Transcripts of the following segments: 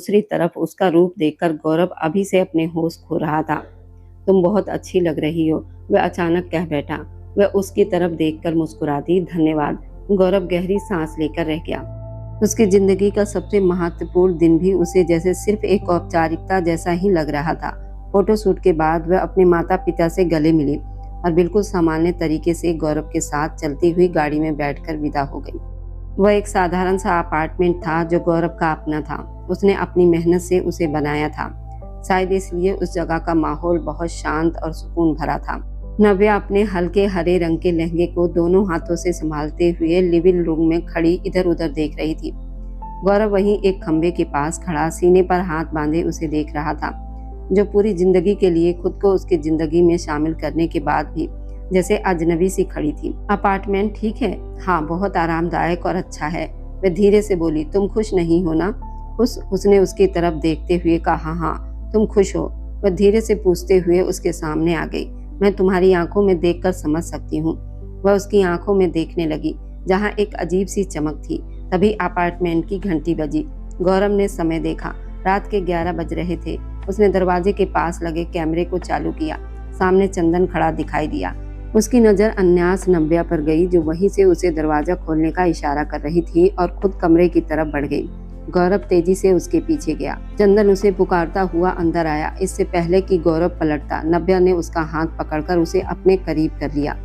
दूसरी तरफ उसका रूप देखकर गौरव अभी से अपने होश खो रहा था। तुम बहुत अच्छी लग रही हो, वह अचानक कह बैठा। वह उसकी तरफ देखकर मुस्कुरा दी। धन्यवाद। गौरव गहरी सांस लेकर रह गया। उसकी जिंदगी का सबसे महत्वपूर्ण दिन भी उसे जैसे सिर्फ एक औपचारिकता जैसा ही लग रहा था। फोटोशूट के बाद वह अपने माता पिता से गले मिली और बिल्कुल सामान्य तरीके से गौरव के साथ चलती हुई गाड़ी में बैठकर विदा हो गई। वह एक साधारण सा अपार्टमेंट था जो गौरव का अपना था। उसने अपनी मेहनत से उसे बनाया था। शायद इसलिए उस जगह का माहौल बहुत शांत और सुकून भरा था। नव्या अपने हल्के हरे रंग के लहंगे को दोनों हाथों से संभालते हुए लिविंग रूम में खड़ी इधर उधर देख रही थी। गौरव वहीं एक खंबे के पास खड़ा सीने पर हाथ बांधे उसे देख रहा था, जो पूरी जिंदगी के लिए खुद को उसकी जिंदगी में शामिल करने के बाद भी जैसे अजनबी सी खड़ी थी। अपार्टमेंट ठीक है? हाँ, बहुत आरामदायक और अच्छा है। वह धीरे से बोली। तुम खुश नहीं हो ना? खुश? उसने उसकी तरफ देखते हुए कहा। हाँ, तुम खुश हो? वह धीरे से पूछते हुए उसके सामने आ गई। मैं तुम्हारी आंखों में देखकर समझ सकती हूँ। वह उसकी आंखों में देखने लगी, जहाँ एक अजीब सी चमक थी। तभी अपार्टमेंट की घंटी बजी। गौरव ने समय देखा। रात के 11 बज रहे थे। उसने दरवाजे के पास लगे कैमरे को चालू किया। सामने चंदन खड़ा दिखाई दिया। उसकी नजर अन्यास नव्या पर गई, जो वहीं से उसे दरवाजा खोलने का इशारा कर रही थी और खुद कमरे की तरफ बढ़ गई। गौरव तेजी से उसके पीछे गया। चंदन उसे पुकारता हुआ अंदर आया। इससे पहले कि गौरव पलटता, नव्या ने उसका हाथ पकड़कर उसे अपने करीब कर लिया।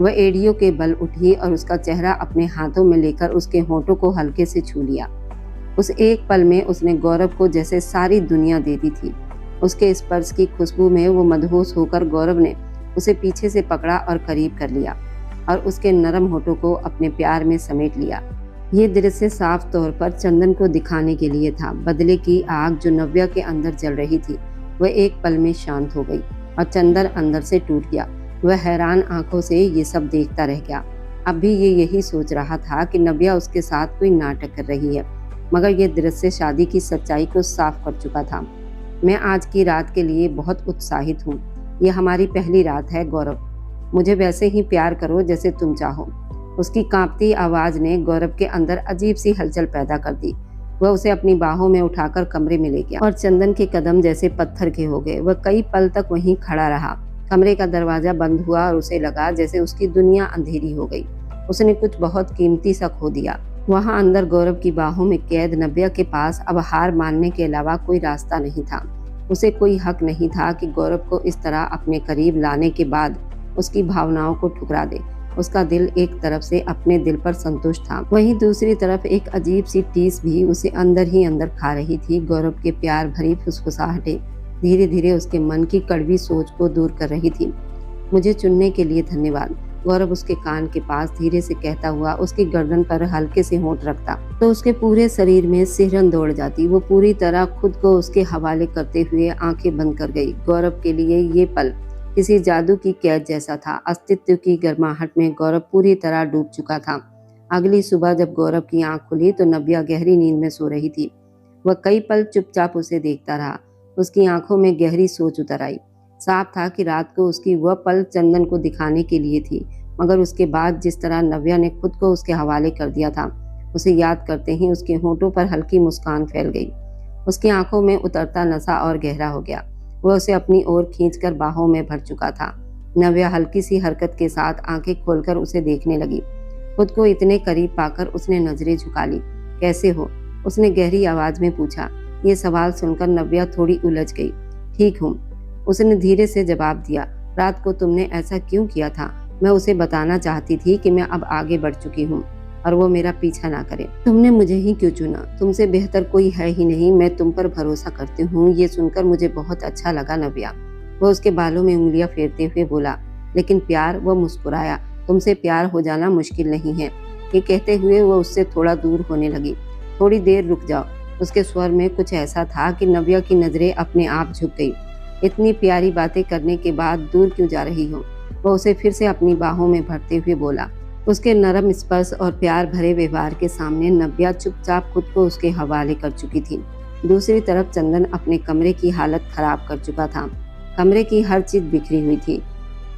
वह एड़ियों के बल उठी और उसका चेहरा अपने हाथों में लेकर उसके होठों को हल्के से छू लिया। उस एक पल में उसने गौरव को जैसे सारी दुनिया दे दी थी। उसके स्पर्श की खुशबू में वो मदहोश होकर गौरव ने उसे पीछे से पकड़ा और करीब कर लिया और उसके नरम होठों को अपने प्यार में समेट लिया। ये दृश्य साफ तौर पर चंदन को दिखाने के लिए था। बदले की आग जो नव्या के अंदर जल रही थी, वह एक पल में शांत हो गई और चंदन अंदर से टूट गया। वह हैरान आंखों से ये सब देखता रह गया। अब भी ये यही सोच रहा था कि नव्या उसके साथ कोई नाटक कर रही है, मगर यह दृश्य शादी की सच्चाई को साफ कर चुका था। मैं आज की रात के लिए बहुत उत्साहित हूँ। ये हमारी पहली रात है गौरव। मुझे वैसे ही प्यार करो जैसे तुम चाहो। उसकी कांपती आवाज ने गौरव के अंदर अजीब सी हलचल पैदा कर दी। वह उसे अपनी बाहों में उठाकर कमरे में ले गया और चंदन के कदम जैसे पत्थर के हो गए। वह कई पल तक वहीं खड़ा रहा। कमरे का दरवाजा बंद हुआ और उसे लगा जैसे उसकी दुनिया अंधेरी हो गई। उसने कुछ बहुत कीमती सा खो दिया। वहां अंदर गौरव की बाहों में कैद नव्या के पास अब हार मानने के अलावा कोई रास्ता नहीं था। उसे कोई हक नहीं था कि गौरव को इस तरह अपने करीब लाने के बाद उसकी भावनाओं को ठुकरा दे। उसका दिल एक तरफ से अपने दिल पर संतुष्ट था, वहीं दूसरी तरफ एक अजीब सी टीस भी उसे अंदर ही अंदर खा रही थी। गौरव के प्यार भरी फुसफुसाहटें धीरे धीरे उसके मन की कड़वी सोच को दूर कर रही थी। मुझे चुनने के लिए धन्यवाद। गौरव उसके कान के पास धीरे से कहता हुआ उसकी गर्दन पर हल्के से होंठ रखता तो उसके पूरे शरीर में सिहरन दौड़ जाती। वो पूरी तरह खुद को उसके हवाले करते हुए आंखें बंद कर गई। गौरव के लिए ये पल किसी जादू की कैद जैसा था। अस्तित्व की गर्माहट में गौरव पूरी तरह डूब चुका था। अगली सुबह जब गौरव की आंख खुली तो नव्या गहरी नींद में सो रही थी। वह कई पल चुपचाप उसे देखता रहा। उसकी आंखों में गहरी सोच उतर आई। साफ था कि रात को उसकी वह पल चंदन को दिखाने के लिए थी, मगर उसके बाद जिस तरह नव्या ने खुद को उसके हवाले कर दिया था, उसे याद करते ही उसके होठों पर हल्की मुस्कान फैल गई। उसकी आंखों में उतरता नशा और गहरा हो गया। वह उसे अपनी ओर खींचकर बाहों में भर चुका था। नव्या हल्की सी हरकत के साथ आंखें खोलकर उसे देखने लगी। खुद को इतने करीब पाकर उसने नजरें झुका ली। कैसे हो? उसने गहरी आवाज में पूछा। ये सवाल सुनकर नव्या थोड़ी उलझ गई। ठीक हूँ, उसने धीरे से जवाब दिया। रात को तुमने ऐसा क्यों किया था? मैं उसे बताना चाहती थी कि मैं अब आगे बढ़ चुकी हूँ और वो मेरा पीछा ना करे। तुमने मुझे ही क्यों चुना? तुमसे बेहतर कोई है ही नहीं। मैं तुम पर भरोसा करती हूँ। ये सुनकर मुझे बहुत अच्छा लगा नव्या। वो उसके बालों में उंगलियां फेरते हुए बोला। लेकिन प्यार? वो मुस्कुराया। तुमसे प्यार हो जाना मुश्किल नहीं है। ये कहते हुए वो उससे थोड़ा दूर होने लगी। थोड़ी देर रुक जाओ। उसके स्वर में कुछ ऐसा था कि नव्या की नजरें अपने आप झुक गई। इतनी प्यारी बातें करने के बाद दूर क्यों जा रही हो? वो उसे फिर से अपनी बाहों में भरते हुए बोला। उसके नरम स्पर्श और प्यार भरे व्यवहार के सामने नव्या चुपचाप खुद को उसके हवाले कर चुकी थी। दूसरी तरफ चंदन अपने कमरे की हालत खराब कर चुका था। कमरे की हर चीज बिखरी हुई थी।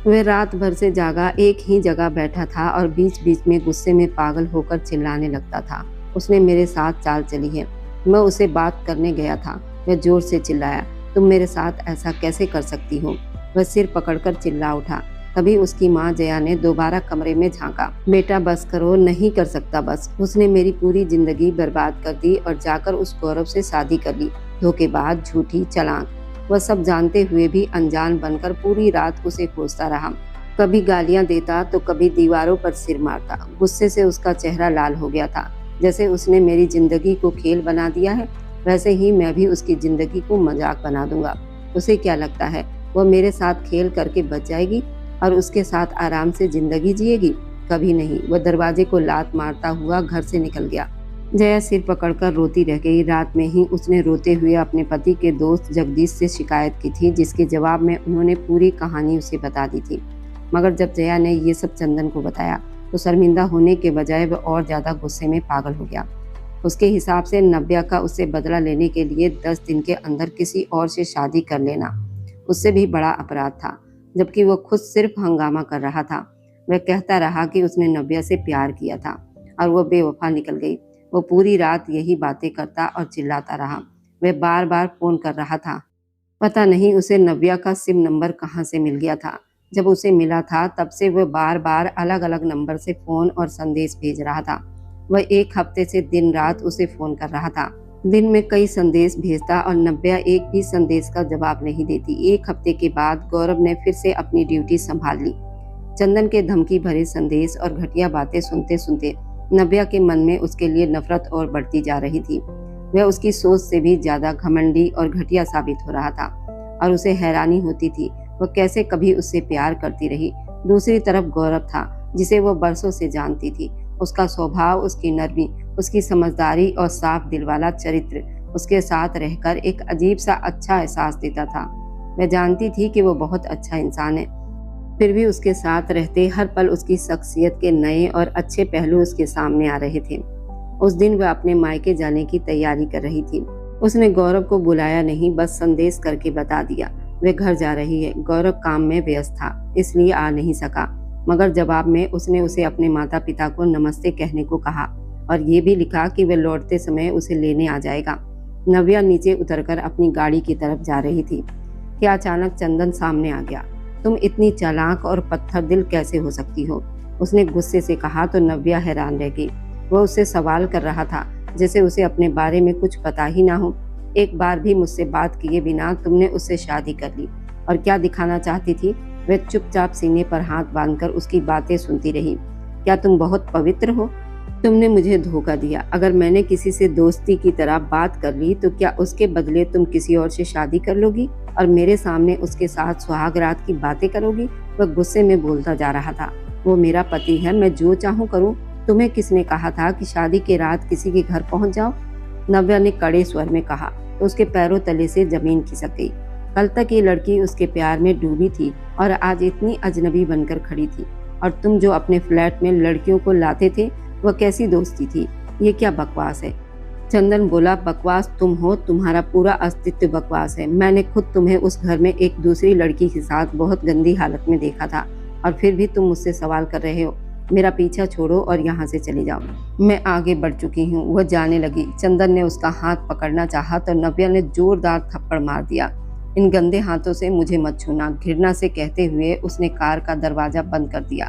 वह रात भर से जागा एक ही जगह बैठा था और बीच बीच में गुस्से में पागल होकर चिल्लाने लगता था। उसने मेरे साथ चाल चली है। मैं उसे बात करने गया था। वह जोर से चिल्लाया, तुम मेरे साथ ऐसा कैसे कर सकती हो? वह सिर पकड़कर चिल्ला उठा। तभी उसकी माँ जया ने दोबारा कमरे में झांका। बेटा बस करो, नहीं कर सकता बस। उसने मेरी पूरी जिंदगी बर्बाद कर दी और जाकर उस गौरव से शादी कर ली। धोखेबाज, झूठी, चालाक। वह सब जानते हुए भी अनजान बनकर पूरी रात उसे खोजता रहा। कभी गालियां देता तो कभी दीवारों पर सिर मारता। गुस्से से उसका चेहरा लाल हो गया था। जैसे उसने मेरी जिंदगी को खेल बना दिया है, वैसे ही मैं भी उसकी जिंदगी को मजाक बना दूंगा। उसे क्या लगता है वह मेरे साथ खेल करके बच जाएगी और उसके साथ आराम से जिंदगी जिएगी? कभी नहीं। वह दरवाजे को लात मारता हुआ घर से निकल गया। जया सिर पकड़कर रोती रह गई। रात में ही उसने रोते हुए अपने पति के दोस्त जगदीश से शिकायत की थी, जिसके जवाब में उन्होंने पूरी कहानी उसे बता दी थी। मगर जब जया ने ये सब चंदन को बताया तो शर्मिंदा होने के बजाय वह और ज्यादा गुस्से में पागल हो गया। उसके हिसाब से नव्या का उससे बदला लेने के लिए 10 दिन के अंदर किसी और से शादी कर लेना उससे भी बड़ा अपराध था, जबकि वह खुद सिर्फ हंगामा कर रहा था। वह कहता रहा कि उसने नव्या से प्यार किया था और वह बेवफा निकल गई। वो पूरी रात यही बातें करता और चिल्लाता रहा। वह बार बार फोन कर रहा था। पता नहीं उसे नव्या का सिम नंबर कहाँ से मिल गया था। जब उसे मिला था तब से वह बार बार अलग अलग नंबर से फोन और संदेश भेज रहा था। वह एक हफ्ते से दिन रात उसे फोन कर रहा था। दिन में कई संदेश भेजता और नव्या एक भी संदेश का जवाब नहीं देती। एक हफ्ते के बाद गौरव ने फिर से अपनी ड्यूटी संभाल ली। चंदन के धमकी भरे संदेश और घटिया बातें सुनते सुनते नव्या के मन में उसके लिए नफरत और बढ़ती जा रही थी। वह उसकी सोच से भी ज्यादा घमंडी और घटिया साबित हो रहा था और उसे हैरानी होती थी वह कैसे कभी उससे प्यार करती रही। दूसरी तरफ गौरव था, जिसे वह बरसों से जानती थी। उसका स्वभाव, उसकी नरमी, उसकी समझदारी और साफ दिल वाला चरित्र उसके साथ रहकर एक अजीब सा अच्छा एहसास देता था। वह जानती थी कि वो बहुत अच्छा इंसान है, फिर भी उसके साथ रहते हर पल उसकी शख्सियत के नए और अच्छे पहलू उसके सामने आ रहे थे। उस दिन वह अपने मायके जाने की तैयारी कर रही थी। उसने गौरव को बुलाया नहीं, बस संदेश करके बता दिया वह घर जा रही है। गौरव काम में व्यस्त था, इसलिए आ नहीं सका, मगर जवाब में उसने उसे अपने माता पिता को नमस्ते कहने को कहा और ये भी लिखा कि वह लौटते समय उसे लेने आ जाएगा। नव्या नीचे उतरकर अपनी गाड़ी की तरफ जा रही थी कि अचानक चंदन सामने आ गया। तुम इतनी चालाक और पत्थर दिल कैसे हो सकती हो? उसने गुस्से से कहा तो नव्या हैरान रह गई। वह उससे सवाल कर रहा था जैसे उसे अपने बारे में कुछ पता ही ना हो। एक बार भी मुझसे बात किए बिना तुमने उससे शादी कर ली और क्या दिखाना चाहती थी? वह चुपचाप सीने पर हाथ बांधकर उसकी बातें सुनती रही। क्या तुम बहुत पवित्र हो? तुमने मुझे धोखा दिया। अगर मैंने किसी से दोस्ती की तरह बात कर ली तो क्या उसके बदले तुम किसी और से शादी कर लोगी और मेरे सामने उसके साथ सुहाग रात की बातें करोगी? वह गुस्से में बोलता जा रहा था। वो मेरा पति है, मैं जो चाहूँ करूँ। तुम्हें किसने कहा था कि शादी के रात किसी के घर पहुँच जाओ? नव्या ने कड़े स्वर में कहा तो उसके पैरों तले से जमीन खिसक गई। कल तक ये लड़की उसके प्यार में डूबी थी और आज इतनी अजनबी बनकर खड़ी थी। और तुम जो अपने फ्लैट में लड़कियों को लाते थे वह कैसी दोस्ती थी? ये क्या बकवास है? चंदन बोला, बकवास तुम हो, तुम्हारा पूरा अस्तित्व बकवास है। मैंने खुद तुम्हें उस घर में एक दूसरी लड़की के साथ बहुत गंदी हालत में देखा था और फिर भी तुम मुझसे सवाल कर रहे हो। मेरा पीछा छोड़ो और यहाँ से चली जाओ। मैं आगे बढ़ चुकी हूँ। वह जाने लगी। चंदन ने उसका हाथ पकड़ना चाहा तो नव्या ने जोरदार थप्पड़ मार दिया। इन गंदे हाथों से मुझे मत छूना, घृणा से कहते हुए उसने कार का दरवाजा बंद कर दिया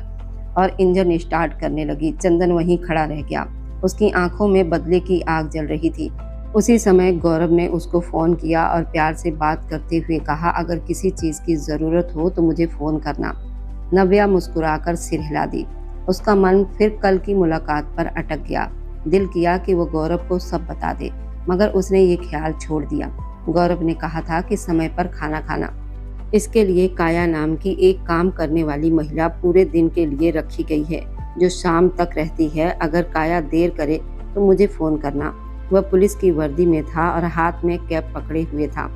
और इंजन स्टार्ट करने लगी। चंदन वहीं खड़ा रह गया। उसकी आंखों में बदले की आग जल रही थी। उसी समय गौरव ने उसको फोन किया और प्यार से बात करते हुए कहा, अगर किसी चीज की जरूरत हो तो मुझे फोन करना। नव्या मुस्कुराकर सिर हिला दी। उसका मन फिर कल की मुलाकात पर अटक गया। दिल किया कि वो गौरव को सब बता दे, मगर उसने ये ख्याल छोड़ दिया। गौरव ने कहा था कि समय पर खाना खाना। इसके लिए काया नाम की एक काम करने वाली महिला पूरे दिन के लिए रखी गई है, जो शाम तक रहती है। अगर काया देर करे तो मुझे फोन करना। वह पुलिस की वर्दी में था और हाथ में कैप पकड़े हुए था।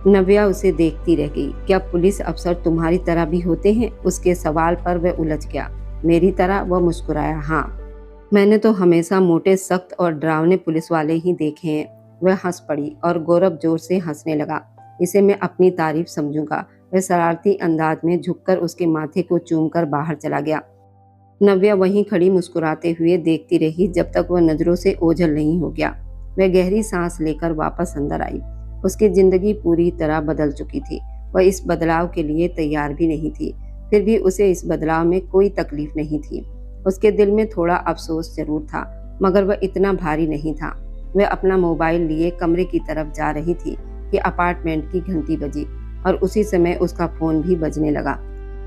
नव्या उसे देखती रह गई। क्या पुलिस अफसर तुम्हारी तरह भी होते हैं? उसके सवाल पर वह उलझ गया। मेरी तरह? वह मुस्कुराया। हाँ, मैंने तो हमेशा मोटे, सख्त और डरावने पुलिस वाले ही देखे हैं। वह हंस पड़ी और गौरव जोर से हंसने लगा। इसे मैं अपनी तारीफ समझूंगा। वह शरारती अंदाज में झुककर उसके माथे को चूमकर बाहर चला गया। नव्या वहीं खड़ी मुस्कुराते हुए देखती रही जब तक वह नजरों से ओझल नहीं हो गया। वह गहरी सांस लेकर वापस अंदर आई। उसकी जिंदगी पूरी तरह बदल चुकी थी। वह इस बदलाव के लिए तैयार भी नहीं थी। फिर भी उसे इस बदलाव में कोई तकलीफ नहीं थी। उसके दिल में थोड़ा अफसोस जरूर था, मगर वह इतना भारी नहीं था। वह अपना मोबाइल लिए कमरे की तरफ जा रही थी कि अपार्टमेंट की घंटी बजी और उसी समय उसका फोन भी बजने लगा।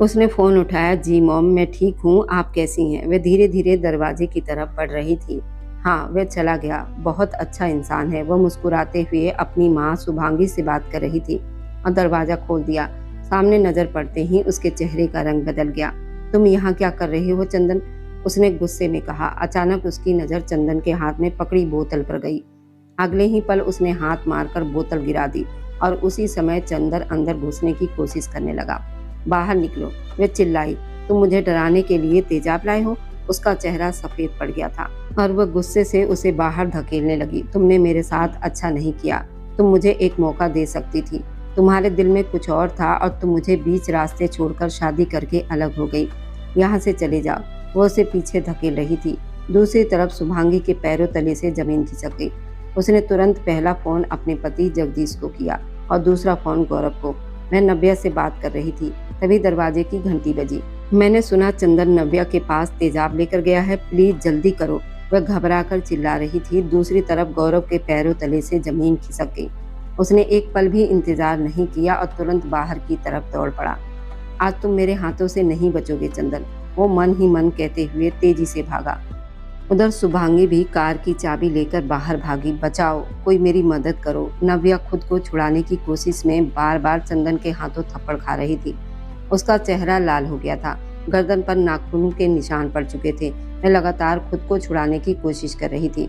उसने फोन उठाया। जी मॉम, मैं ठीक हूँ, आप कैसी हैं? वह धीरे धीरे दरवाजे की तरफ बढ़ रही थी। हाँ, वह चला गया। बहुत अच्छा इंसान है। वह मुस्कुराते हुए अपनी माँ शुभांगी से बात कर रही थी और दरवाजा खोल दिया। सामने नजर पड़ते ही उसके चेहरे का रंग बदल गया। तुम यहाँ क्या कर रहे हो चंदन? उसने गुस्से में कहा। अचानक उसकी नजर चंदन के हाथ में पकड़ी बोतल पर गई। अगले ही पल उसने हाथ मारकर बोतल गिरा दी और उसी समय चंदन अंदर घुसने की कोशिश करने लगा। बाहर निकलो, वह चिल्लाई। तुम मुझे डराने के लिए तेजाब लाए हो? उसका चेहरा सफेद पड़ गया था और वह गुस्से से उसे बाहर धकेलने लगी। तुमने मेरे साथ अच्छा नहीं किया। तुम मुझे एक मौका दे सकती थी। तुम्हारे दिल में कुछ और था और तुम मुझे बीच रास्ते छोड़कर शादी करके अलग हो गई। यहाँ से चले जाओ। वो उसे पीछे धकेल रही थी। दूसरी तरफ शुभांगी के पैरों तले से जमीन खिसक गई। उसने तुरंत पहला फोन अपने पति जगदीश को किया और दूसरा फोन गौरव को। वह नव्या से बात कर रही थी। तभी दरवाजे की घंटी बजी। मैंने सुना चंदन नव्या के पास तेजाब लेकर गया है, प्लीज जल्दी करो। वह घबराकर चिल्ला रही थी। दूसरी तरफ गौरव के पैरों तले से जमीन खिसक गई। उसने एक पल भी इंतजार नहीं किया और तुरंत बाहर की तरफ दौड़ पड़ा। आज तुम मेरे हाथों से नहीं बचोगे चंदन, वो मन ही मन कहते हुए तेजी से भागा। उधर शुभांगी भी कार की चाबी लेकर बाहर भागी। बचाओ, कोई मेरी मदद करो। नव्या खुद को छुड़ाने की कोशिश में बार बार चंदन के हाथों थप्पड़ खा रही थी। उसका चेहरा लाल हो गया था। गर्दन पर नाखूनों के निशान पड़ चुके थे। वह लगातार खुद को छुड़ाने की कोशिश कर रही थी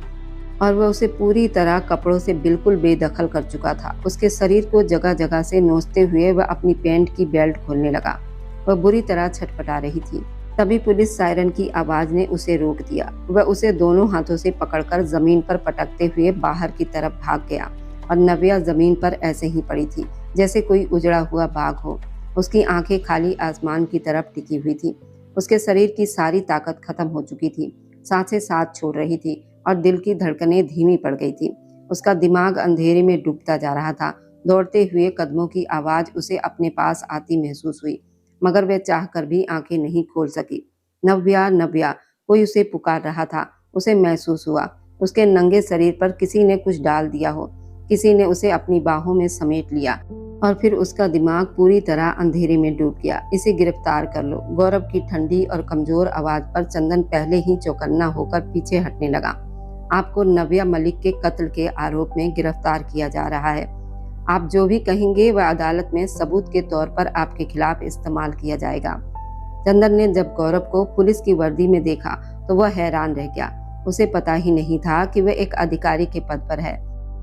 और वह उसे पूरी तरह कपड़ों से बिल्कुल बेदखल कर चुका था। उसके शरीर को जगह जगह से नोचते हुए वह अपनी पैंट की बेल्ट खोलने लगा। वह बुरी तरह छटपटा रही थी। तभी पुलिस सायरन की आवाज ने उसे रोक दिया। वह उसे दोनों हाथों से पकड़कर जमीन पर पटकते हुए बाहर की तरफ भाग गया और नव्या जमीन पर ऐसे ही पड़ी थी जैसे कोई उजड़ा हुआ बाघ हो। उसकी आंखें खाली आसमान की तरफ टिकी हुई थी। उसके शरीर की सारी ताकत खत्म हो चुकी थी। सांसें साथ छोड़ रही थी और दिल की धड़कनें धीमी पड़ गई थी। उसका दिमाग अंधेरे में डूबता जा रहा था। दौड़ते हुए कदमों की आवाज उसे अपने पास आती महसूस हुई, मगर वह चाहकर भी आंखें नहीं खोल सकी। नव्या, नव्या, कोई उसे पुकार रहा था। उसे महसूस हुआ उसके नंगे शरीर पर किसी ने कुछ डाल दिया हो। किसी ने उसे अपनी बाहों में समेट लिया और फिर उसका दिमाग पूरी तरह अंधेरे में डूब गया। इसे गिरफ्तार कर लो। गौरव की ठंडी और कमजोर आवाज पर चंदन पहले ही चौकन्ना होकर पीछे हटने लगा। आपको नव्या मलिक के कत्ल के आरोप में गिरफ्तार किया जा रहा है। आप जो भी कहेंगे वह अदालत में सबूत के तौर पर आपके खिलाफ इस्तेमाल किया जाएगा। चंदन ने जब गौरव को पुलिस की वर्दी में देखा तो वह हैरान रह गया। उसे पता ही नहीं था कि वह एक अधिकारी के पद पर है,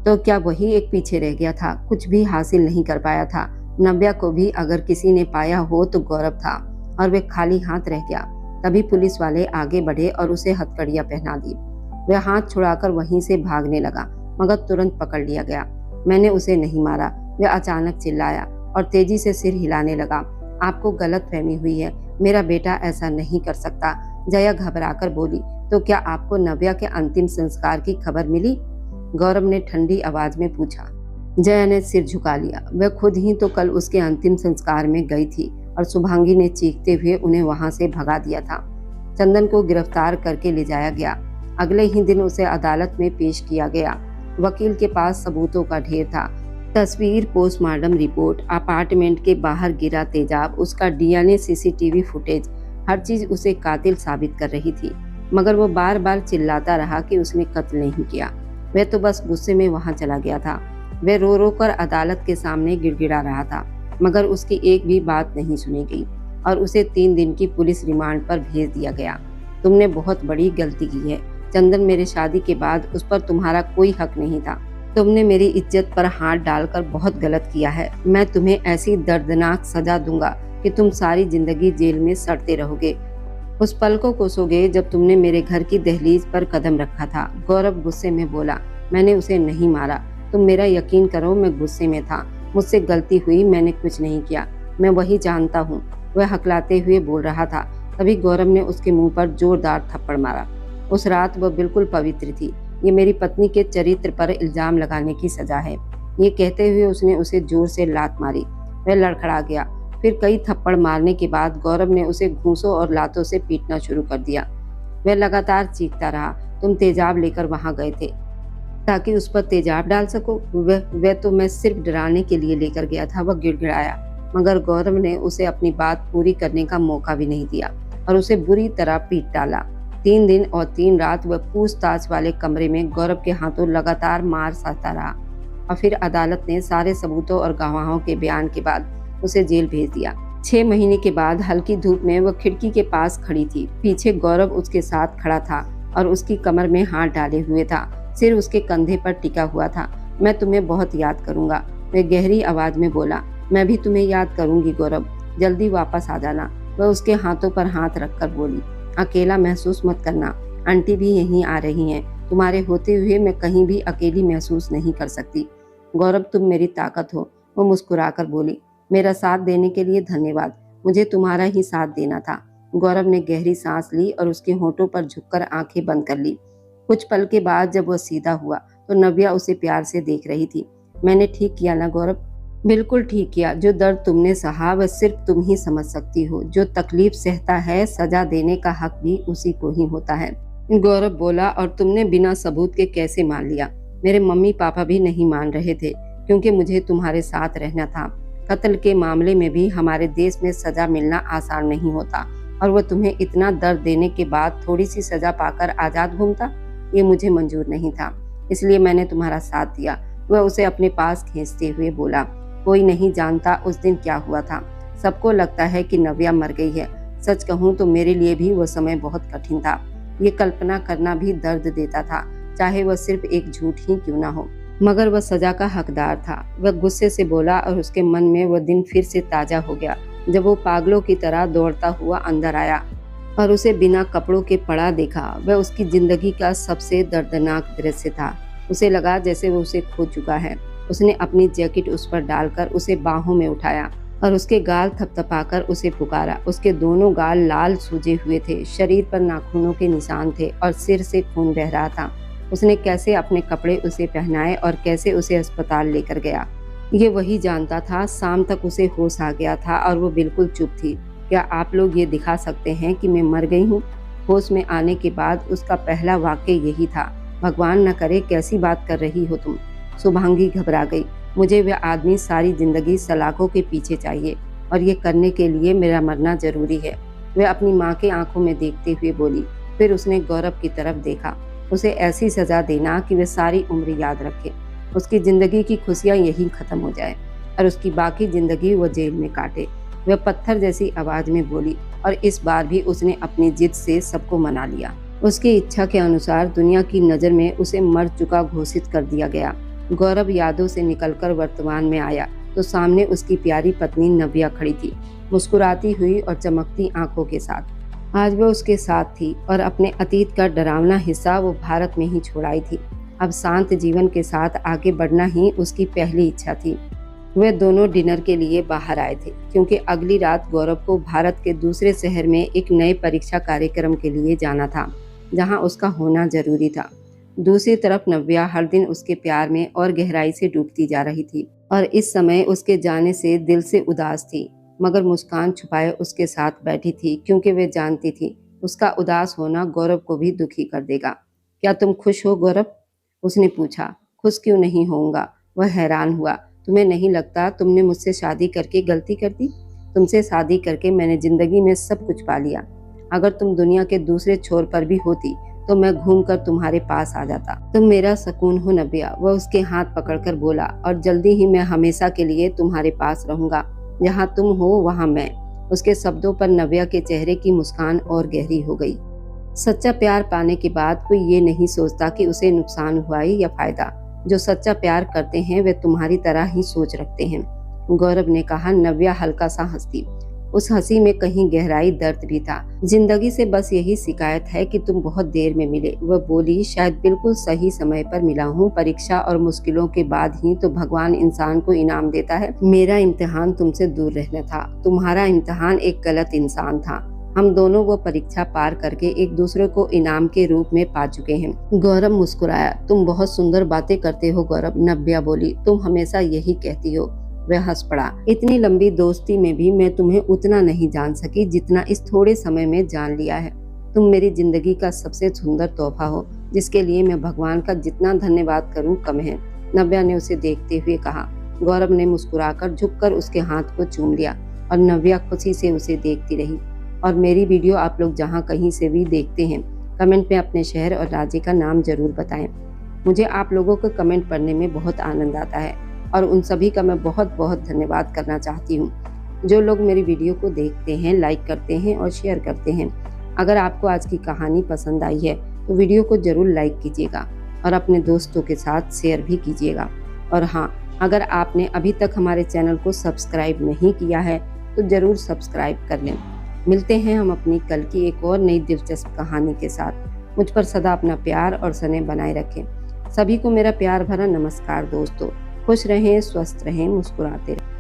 तो क्या वही एक पीछे रह गया था, कुछ भी हासिल नहीं कर पाया था। नव्या को भी अगर किसी ने पाया हो तो गौरव था और वह खाली हाथ रह गया। तभी पुलिस वाले आगे बढ़े और उसे हथकड़ियां पहना दी। वह हाथ छुड़ाकर वहीं से भागने लगा, मगर तुरंत पकड़ लिया गया। मैंने उसे नहीं मारा, वह अचानक चिल्लाया और तेजी से सिर हिलाने लगा। आपको गलतफहमी हुई है, मेरा बेटा ऐसा नहीं कर सकता। जया घबराकर बोली। तो क्या आपको नव्या के अंतिम संस्कार की खबर मिली? गौरव ने ठंडी आवाज में पूछा। जया ने सिर झुका लिया। वह खुद ही तो कल उसके अंतिम संस्कार में गई थी और शुभांगी ने चीखते हुए उन्हें वहां से भगा दिया था। चंदन को गिरफ्तार करके ले जाया गया। अगले ही दिन उसे अदालत में पेश किया गया। वकील के पास सबूतों का ढेर था। तस्वीर, पोस्टमार्टम रिपोर्ट, अपार्टमेंट के बाहर गिरा तेजाब, उसका डीएनए, सीसीटीवी फुटेज, हर चीज उसे कातिल साबित कर रही थी। मगर वो बार बार चिल्लाता रहा कि उसने कत्ल नहीं किया। वह तो बस गुस्से में वहां चला गया था। वह रो रो कर अदालत के सामने गिड़गिड़ा रहा था, मगर उसकी एक भी बात नहीं सुनी गई और उसे 3 दिन की पुलिस रिमांड पर भेज दिया गया। तुमने बहुत बड़ी गलती की है चंदन, मेरे शादी के बाद उस पर तुम्हारा कोई हक नहीं था। तुमने मेरी इज्जत पर हाथ डालकर बहुत गलत किया है। मैं तुम्हें ऐसी दर्दनाक सजा दूंगा कि तुम सारी जिंदगी जेल में सड़ते रहोगे। उस पल को कोसोगे जब तुमने मेरे घर की दहलीज पर कदम रखा था। गौरव गुस्से में बोला। मैंने उसे नहीं मारा, तुम मेरा यकीन करो, मैं गुस्से में था। मुझसे गलती हुई, मैंने कुछ नहीं किया, मैं वही जानता हूँ। वह हकलाते हुए बोल रहा था। तभी गौरव ने उसके मुंह पर जोरदार थप्पड़ मारा। उस रात वह बिल्कुल पवित्र थी, ये मेरी पत्नी के चरित्र पर इल्जाम लगाने की सजा है। ये कहते हुए उसने उसे जोर से लात मारी। वह लड़खड़ा गया। फिर कई थप्पड़ मारने के बाद गौरव ने उसे घूंसों और लातों से पीटना शुरू कर दिया। वह लगातार चीखता रहा, तुम तेजाब लेकर वहां गए थे ताकि उस पर तेजाब डाल सको। वह तो मैं सिर्फ डराने के लिए लेकर गया था, वह गिड़गिड़ाया। मगर गौरव ने उसे अपनी बात पूरी करने का मौका भी नहीं दिया और उसे बुरी तरह पीट डाला। 3 दिन और 3 रात वह पूछताछ वाले कमरे में गौरव के हाथों लगातार मार सहता रहा और फिर अदालत ने सारे सबूतों और गवाहों के बयान के बाद उसे जेल भेज दिया। 6 महीने के बाद हल्की धूप में वह खिड़की के पास खड़ी थी। पीछे गौरव उसके साथ खड़ा था और उसकी कमर में हाथ डाले हुए था। सिर उसके कंधे पर टिका हुआ था। मैं तुम्हें बहुत याद करूंगा, वह गहरी आवाज में बोला। मैं भी तुम्हें याद करूंगी गौरव, जल्दी वापस आ जाना। वह उसके हाथों पर हाथ रखकर बोली। अकेला महसूस मत करना, आंटी भी यहीं आ रही हैं। तुम्हारे होते हुए मैं कहीं भी अकेली महसूस नहीं कर सकती। गौरव, तुम मेरी ताकत हो, वो मुस्कुराकर बोली। मेरा साथ देने के लिए धन्यवाद, मुझे तुम्हारा ही साथ देना था। गौरव ने गहरी सांस ली और उसके होठों पर झुककर आंखें बंद कर ली। कुछ पल के बाद जब वह सीधा हुआ तो नव्या उसे प्यार से देख रही थी। मैंने ठीक किया ना गौरव? बिल्कुल ठीक किया। जो दर्द तुमने सहा वह सिर्फ तुम ही समझ सकती हो। जो तकलीफ सहता है, सजा देने का हक भी उसी को ही होता है, गौरव बोला। और तुमने बिना सबूत के कैसे मान लिया? मेरे मम्मी पापा भी नहीं मान रहे थे क्योंकि मुझे तुम्हारे साथ रहना था। कत्ल के मामले में भी हमारे देश में सजा मिलना आसान नहीं होता और वह तुम्हें इतना दर्द देने के बाद थोड़ी सी सजा पाकर आजाद घूमता, ये मुझे मंजूर नहीं था। इसलिए मैंने तुम्हारा साथ दिया। वह उसे अपने पास खींचते हुए बोला। कोई नहीं जानता उस दिन क्या हुआ था। सबको लगता है कि नव्या मर गई है। सच कहूँ तो मेरे लिए भी वह समय बहुत कठिन था। ये कल्पना करना भी दर्द देता था, चाहे वह सिर्फ एक झूठ ही क्यों ना हो। मगर वह सजा का हकदार था, वह गुस्से से बोला और उसके मन में वह दिन फिर से ताजा हो गया जब वो पागलों की तरह दौड़ता हुआ अंदर आया और उसे बिना कपड़ों के पड़ा देखा। वह उसकी जिंदगी का सबसे दर्दनाक दृश्य था। उसे लगा जैसे वो उसे खो चुका है। उसने अपनी जैकेट उस पर डालकर उसे बाहों में उठाया और उसके गाल थपथपाकर उसे पुकारा। उसके दोनों गाल लाल सूजे हुए थे, शरीर पर नाखूनों के निशान थे और सिर से खून बह रहा था। उसने कैसे अपने कपड़े उसे पहनाए और कैसे उसे अस्पताल लेकर गया, ये वही जानता था। शाम तक उसे होश आ गया था और वो बिल्कुल चुप थी। क्या आप लोग ये दिखा सकते हैं कि मैं मर गई हूँ? होश में आने के बाद उसका पहला वाक्य यही था। भगवान न करे, कैसी बात कर रही हो तुम? शुभांगी घबरा गई। मुझे वह आदमी सारी जिंदगी सलाखों के पीछे चाहिए और ये करने के लिए मेरा मरना जरूरी है, वह अपनी माँ के आंखों में देखते हुए बोली। फिर उसने गौरव की तरफ देखा। उसे ऐसी सजा देना कि वह सारी उम्र याद रखे। उसकी जिंदगी की खुशियां यही खत्म हो जाए और उसकी बाकी जिंदगी वो जेल में काटे। वह पत्थर जैसी आवाज में बोली और इस बार भी उसने अपनी जिद से सबको मना लिया। उसकी इच्छा के अनुसार दुनिया की नजर में उसे मर चुका घोषित कर दिया गया। गौरव यादों से निकलकर वर्तमान में आया तो सामने उसकी प्यारी पत्नी नव्या खड़ी थी, मुस्कुराती हुई और चमकती आंखों के साथ। आज वह उसके साथ थी और अपने अतीत का डरावना हिस्सा वो भारत में ही छोड़ आई थी। अब शांत जीवन के साथ आगे बढ़ना ही उसकी पहली इच्छा थी। वे दोनों डिनर के लिए बाहर आए थे क्योंकि अगली रात गौरव को भारत के दूसरे शहर में एक नए परीक्षा कार्यक्रम के लिए जाना था जहां उसका होना जरूरी था। दूसरी तरफ नव्या हर दिन उसके प्यार में और गहराई से डूबती जा रही थी और इस समय उसके जाने से दिल से उदास थी, मगर मुस्कान छुपाए उसके साथ बैठी थी क्योंकि वे जानती थी उसका उदास होना गौरव को भी दुखी कर देगा। क्या तुम खुश हो गौरव? उसने पूछा। खुश क्यों नहीं होऊंगा? वह हैरान हुआ। तुम्हें नहीं लगता तुमने मुझसे शादी करके गलती कर दी? तुमसे शादी करके मैंने जिंदगी में सब कुछ पा लिया। अगर तुम दुनिया के दूसरे छोर पर भी होती तो मैं घूमकर तुम्हारे पास आ जाता। तुम मेरा सुकून हो नव्या, वह उसके हाथ पकड़कर बोला, और जल्दी ही मैं हमेशा के लिए तुम्हारे पास रहूंगा। जहाँ तुम हो वहाँ मैं। उसके शब्दों पर नव्या के चेहरे की मुस्कान और गहरी हो गई। सच्चा प्यार पाने के बाद कोई ये नहीं सोचता कि उसे नुकसान हुआ है या फायदा। जो सच्चा प्यार करते हैं वे तुम्हारी तरह ही सोच रखते हैं, गौरव ने कहा। नव्या हल्का सा हंसी। उस हंसी में कहीं गहराई दर्द भी था। जिंदगी से बस यही शिकायत है कि तुम बहुत देर में मिले, वह बोली। शायद बिल्कुल सही समय पर मिला हूँ। परीक्षा और मुश्किलों के बाद ही तो भगवान इंसान को इनाम देता है। मेरा इम्तिहान तुमसे दूर रहना था, तुम्हारा इम्तिहान एक गलत इंसान था। हम दोनों वो परीक्षा पार करके एक दूसरे को इनाम के रूप में पा चुके हैं। गौरव मुस्कुराया। तुम बहुत सुंदर बातें करते हो गौरव, नव्या बोली। तुम हमेशा यही कहती हो। वह हंस पड़ा। इतनी लंबी दोस्ती में भी मैं तुम्हें उतना नहीं जान सकी जितना इस थोड़े समय में जान लिया है। तुम मेरी जिंदगी का सबसे सुंदर तोहफा हो, जिसके लिए मैं भगवान का जितना धन्यवाद करूं कम है, नव्या ने उसे देखते हुए कहा। गौरव ने मुस्कुराकर झुककर उसके हाथ को चूम लिया और नव्या खुशी से उसे देखती रही। और मेरी वीडियो आप लोग जहाँ कहीं से भी देखते हैं, कमेंट में अपने शहर और राज्य का नाम जरूर बताएं। मुझे आप लोगों को कमेंट पढ़ने में बहुत आनंद आता है और उन सभी का मैं बहुत बहुत धन्यवाद करना चाहती हूँ जो लोग मेरी वीडियो को देखते हैं, लाइक करते हैं और शेयर करते हैं। अगर आपको आज की कहानी पसंद आई है तो वीडियो को जरूर लाइक कीजिएगा और अपने दोस्तों के साथ शेयर भी कीजिएगा। और हाँ, अगर आपने अभी तक हमारे चैनल को सब्सक्राइब नहीं किया है तो जरूर सब्सक्राइब कर लें। मिलते हैं हम अपनी कल की एक और नई दिलचस्प कहानी के साथ। मुझ पर सदा अपना प्यार और स्नेह बनाए रखें। सभी को मेरा प्यार भरा नमस्कार दोस्तों। खुश रहें, स्वस्थ रहें, मुस्कुराते रहें।